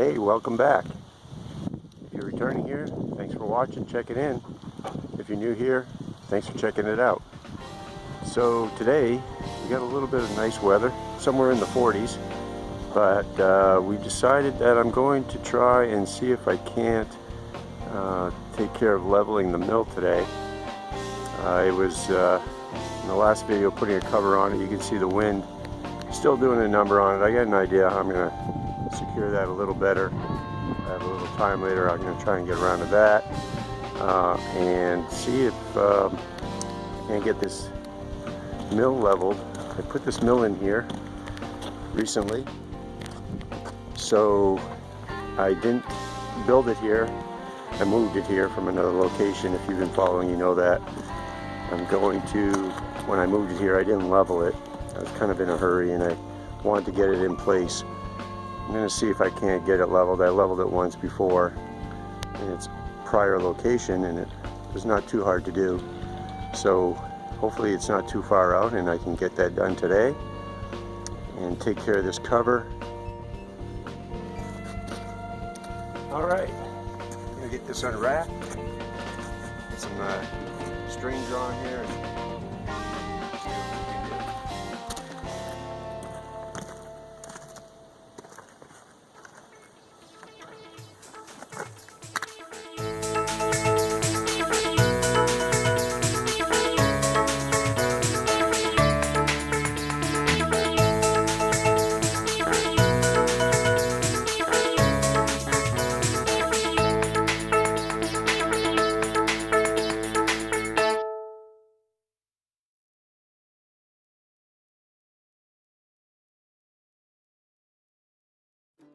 Hey, welcome back. If you're returning here, thanks for watching, check it in. If you're new here, thanks for checking it out. So today, we got a little bit of nice weather, somewhere in the 40s, but we decided that I'm going to try and see if I can't take care of leveling the mill today. I was, in the last video, putting a cover on it. You can see the wind still doing a number on it. I got an idea how I'm going to secure that a little better. I have a little time later. I'm going to try and get around to that and see if I can get this mill leveled. I put this mill in here recently, so I didn't build it here. I moved it here from another location. If you've been following, you know that. I'm going to, when I moved it here, I didn't level it. I was kind of in a hurry and I wanted to get it in place. I'm going to see if I can't get it leveled. I leveled it once before in its prior location and it was not too hard to do. So hopefully it's not too far out and I can get that done today and take care of this cover. Alright, I'm going to get this unwrapped. Get some string drawn here.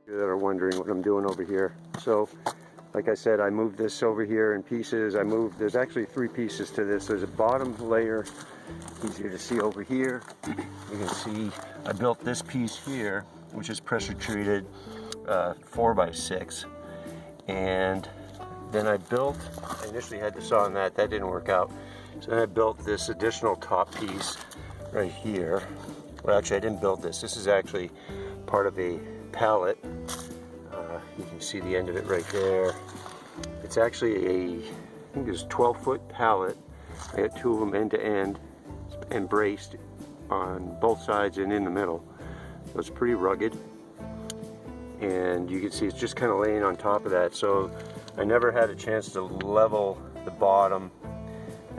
That are wondering what I'm doing over here. So like I said, I moved this over here in pieces. There's actually 3 pieces to this. There's a bottom layer, easier to see over here. You can see I built this piece here, which is pressure treated 4x6, and then I initially had to saw on that didn't work out. So then I built this additional top piece right here. Well, actually I didn't build this. This is actually part of a pallet. You can see the end of it right there. It's actually I think it's a 12-foot pallet. I got 2 of them end to end and braced on both sides and in the middle. So it's pretty rugged. And you can see it's just kind of laying on top of that. So I never had a chance to level the bottom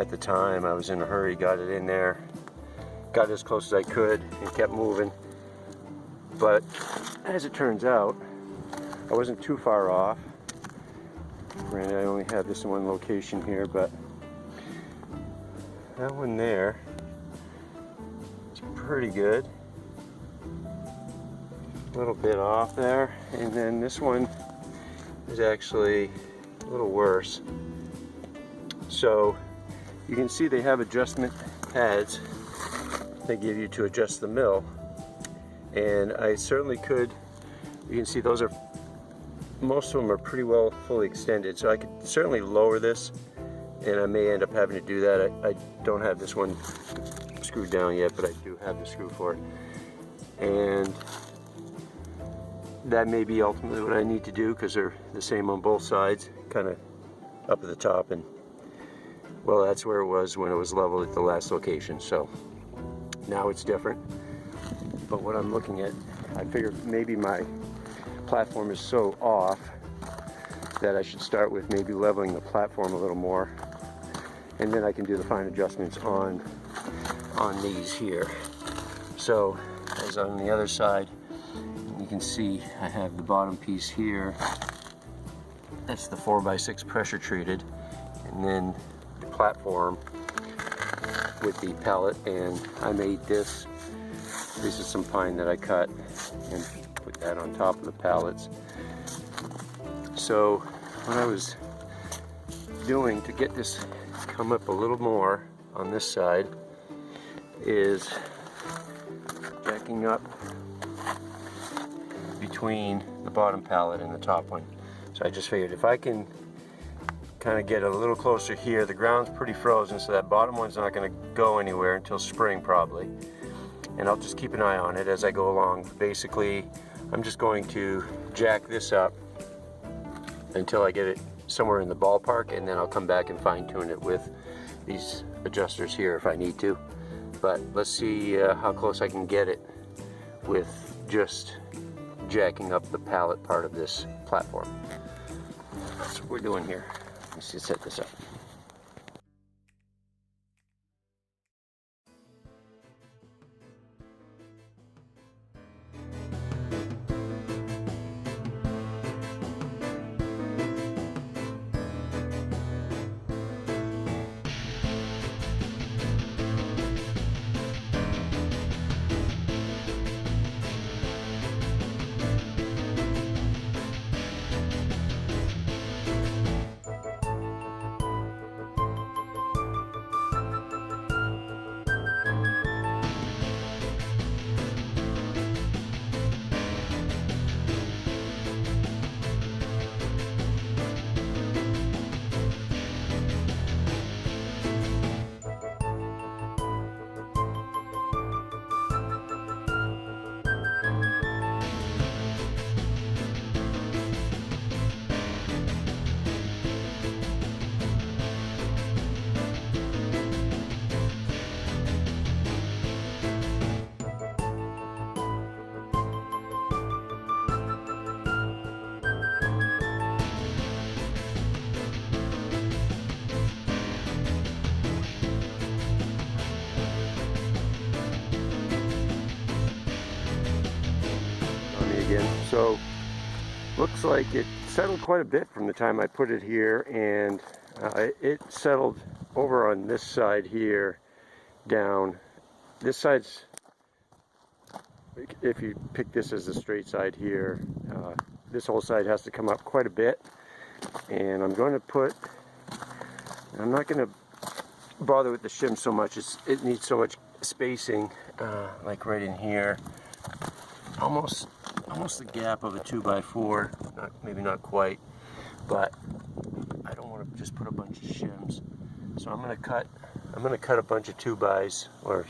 at the time. I was in a hurry, got it in there, got as close as I could and kept moving. But as it turns out, I wasn't too far off. Granted, I only have this in one location here, but that one there is pretty good. A little bit off there, and then this one is actually a little worse. So you can see they have adjustment pads they give you to adjust the mill, and I certainly could. You can see those are, most of them are pretty well fully extended, so I could certainly lower this, and I may end up having to do that. I don't have this one screwed down yet, but I do have the screw for it, and that may be ultimately what I need to do because they're the same on both sides, kind of up at the top, and well, that's where it was when it was leveled at the last location. So now it's different. But what I'm looking at, I figured maybe my platform is so off that I should start with maybe leveling the platform a little more, and then I can do the fine adjustments on these here. So as on the other side, you can see I have the bottom piece here. That's the 4x6 pressure treated, and then the platform with the pallet, and I made this. This is some pine that I cut and put that on top of the pallets. So what I was doing to get this come up a little more on this side is jacking up between the bottom pallet and the top one. So I just figured if I can kind of get a little closer here, the ground's pretty frozen, so that bottom one's not going to go anywhere until spring probably. And I'll just keep an eye on it as I go along. Basically, I'm just going to jack this up until I get it somewhere in the ballpark, and then I'll come back and fine tune it with these adjusters here if I need to. But let's see how close I can get it with just jacking up the pallet part of this platform. That's what we're doing here. Let's just set this up. So looks like it settled quite a bit from the time I put it here, and it settled over on this side here down. This side's, if you pick this as the straight side here, this whole side has to come up quite a bit, and I'm not going to bother with the shim so much. It needs so much spacing, like right in here, almost the gap of a 2x4, maybe not quite, but I don't want to just put a bunch of shims. So I'm going to cut a bunch of 2x or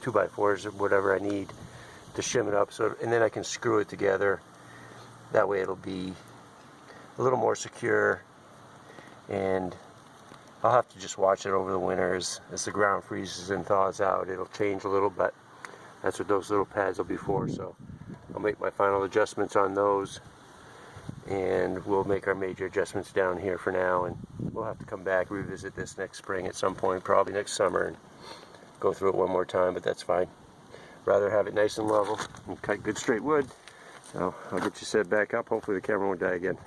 2x4s or whatever I need to shim it up, and then I can screw it together. That way it'll be a little more secure, and I'll have to just watch it over the winter as the ground freezes and thaws out. It'll change a little, but that's what those little pads will be for. So I'll make my final adjustments on those, and we'll make our major adjustments down here for now, and we'll have to come back, revisit this next spring at some point, probably next summer, and go through it one more time, but that's fine. Rather have it nice and level and cut good straight wood. So I'll get you set back up. Hopefully the camera won't die again.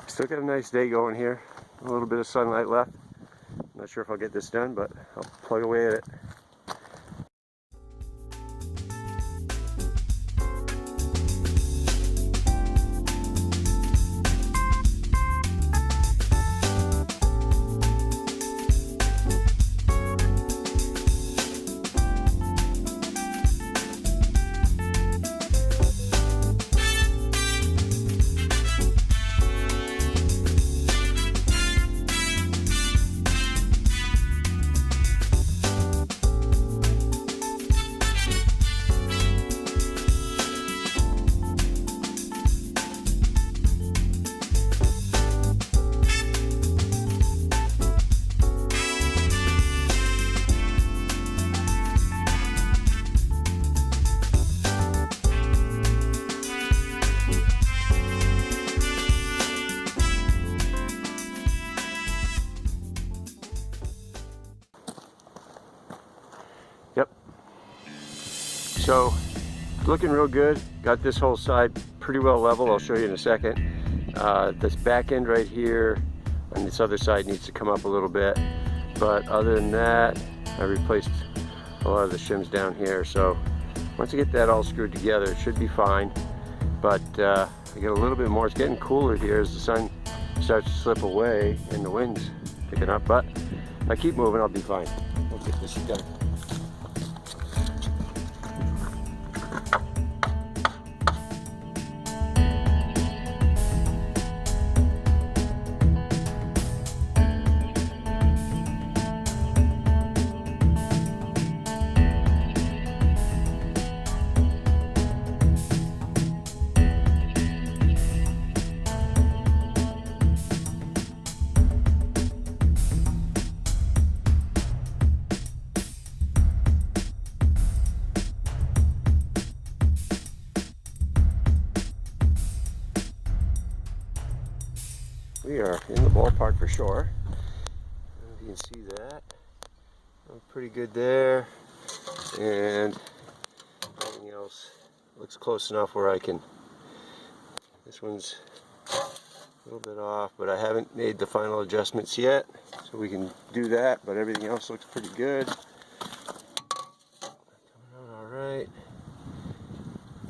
Still got a nice day going here. A little bit of sunlight left. Not sure if I'll get this done, but I'll plug away at it. Yep. So looking real good. Got this whole side pretty well level. I'll show you in a second. This back end right here on this other side needs to come up a little bit. But other than that, I replaced a lot of the shims down here. So once I get that all screwed together, it should be fine. But I get a little bit more. It's getting cooler here as the sun starts to slip away and the wind's picking up. But if I keep moving, I'll be fine. We'll get this done. we are in the ballpark for sure. You can see that. Pretty good there. And everything else looks close enough where I can. This one's a little bit off, but I haven't made the final adjustments yet, so we can do that, but everything else looks pretty good. Coming out alright.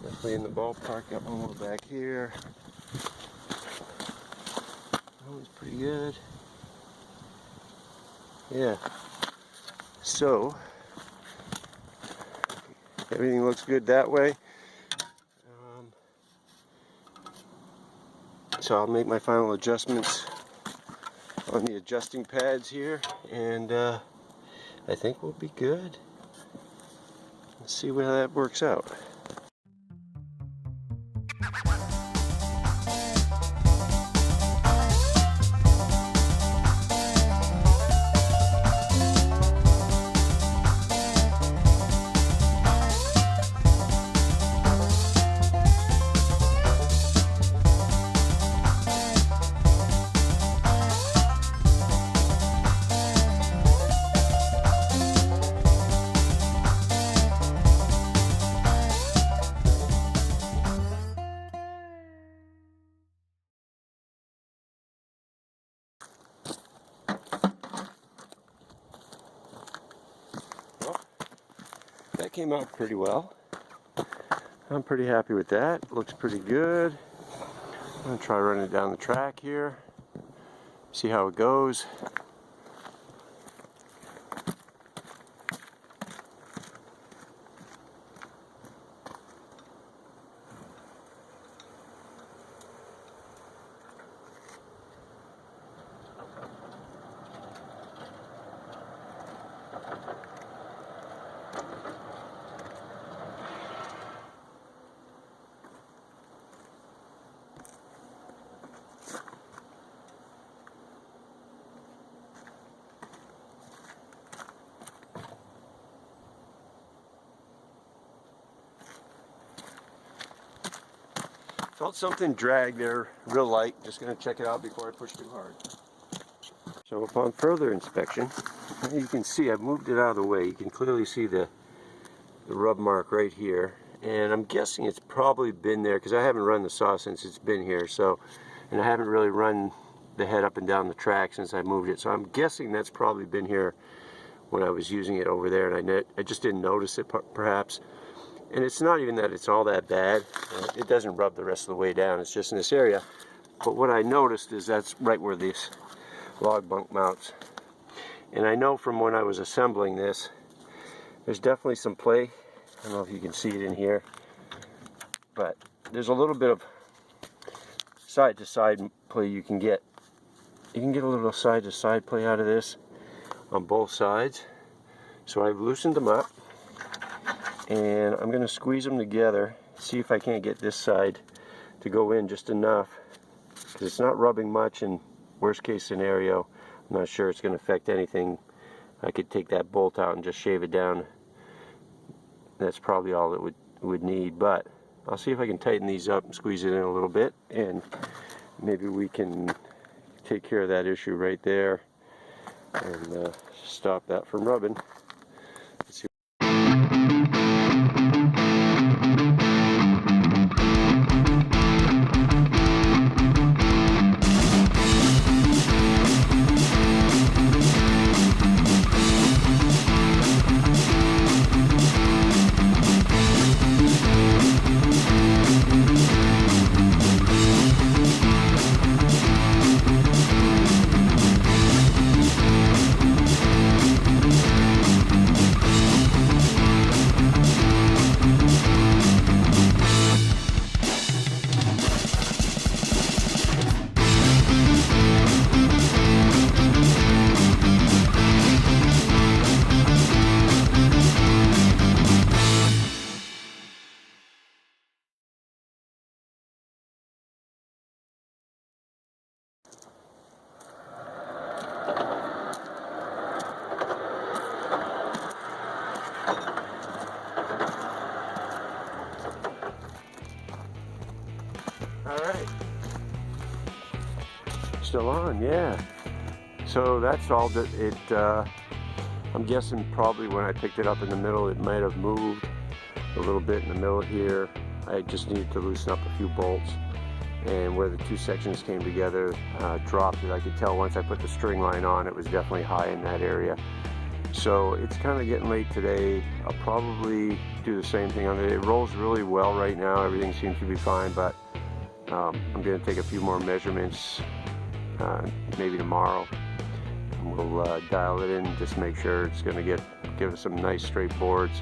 Definitely in the ballpark. Got one more back here. That one's pretty good. Yeah. So everything looks good that way. So I'll make my final adjustments on the adjusting pads here, and I think we'll be good. Let's see how that works out. That came out pretty well. I'm pretty happy with that. Looks pretty good. I'm going to try running it down the track here. See how it goes. Felt something drag there, real light. Just going to check it out before I push too hard. So upon further inspection, you can see I've moved it out of the way. You can clearly see the rub mark right here. And I'm guessing it's probably been there because I haven't run the saw since it's been here. So, and I haven't really run the head up and down the track since I moved it. So I'm guessing that's probably been here when I was using it over there, and I just didn't notice it perhaps. And it's not even that it's all that bad. It doesn't rub the rest of the way down. It's just in this area. But what I noticed is that's right where this log bunk mounts. And I know from when I was assembling this, there's definitely some play. I don't know if you can see it in here, but there's a little bit of side to side play you can get. You can get a little side to side play out of this on both sides. So I've loosened them up. And I'm going to squeeze them together, see if I can't get this side to go in just enough, because it's not rubbing much, and worst case scenario, I'm not sure it's going to affect anything. I could take that bolt out and just shave it down. That's probably all it would need, but I'll see if I can tighten these up and squeeze it in a little bit, and maybe we can take care of that issue right there and stop that from rubbing. Still on, yeah. So that's all that it, I'm guessing probably when I picked it up in the middle, it might have moved a little bit in the middle here. I just needed to loosen up a few bolts, and where the two sections came together, dropped it. I could tell once I put the string line on, it was definitely high in that area. So it's kind of getting late today. I'll probably do the same thing on it. It rolls really well right now. Everything seems to be fine, but I'm going to take a few more measurements maybe tomorrow. And we'll dial it in, just make sure it's going to give us some nice straight boards.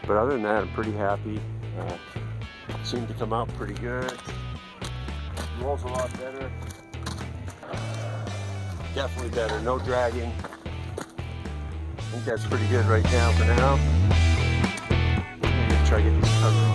But other than that, I'm pretty happy. Seemed to come out pretty good. Rolls a lot better. Definitely better. No dragging. I think that's pretty good right now for now. I'm gonna try to get this cover on.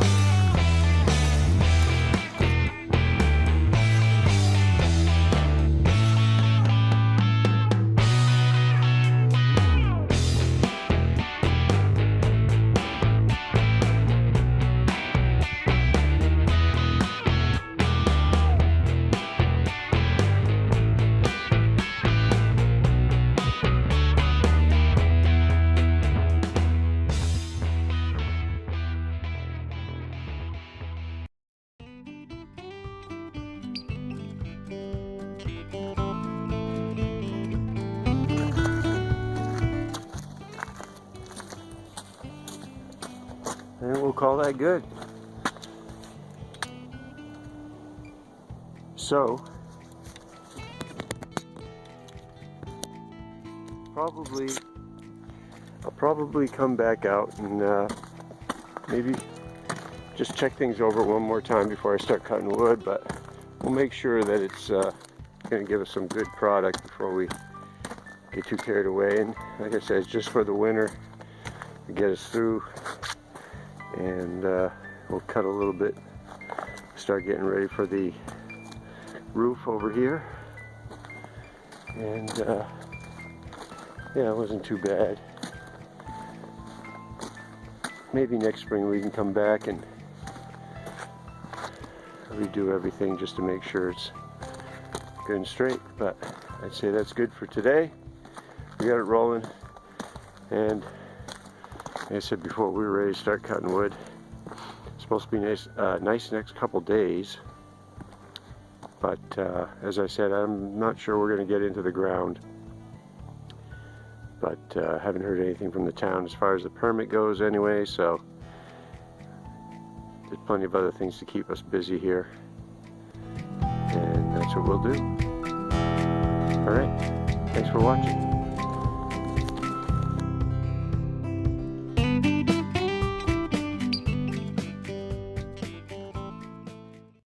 And we'll call that good. So, I'll probably come back out and maybe just check things over one more time before I start cutting wood, but we'll make sure that it's going to give us some good product before we get too carried away. And like I said, it's just for the winter to get us through. And we'll cut a little bit, start getting ready for the roof over here. And yeah, it wasn't too bad. Maybe next spring we can come back and redo everything just to make sure it's good and straight. But I'd say that's good for today. We got it rolling, and like I said before, we were ready to start cutting wood. It's supposed to be nice next couple days, but as I said, I'm not sure we're going to get into the ground. But haven't heard anything from the town as far as the permit goes anyway, so there's plenty of other things to keep us busy here, and that's what we'll do. All right, thanks for watching.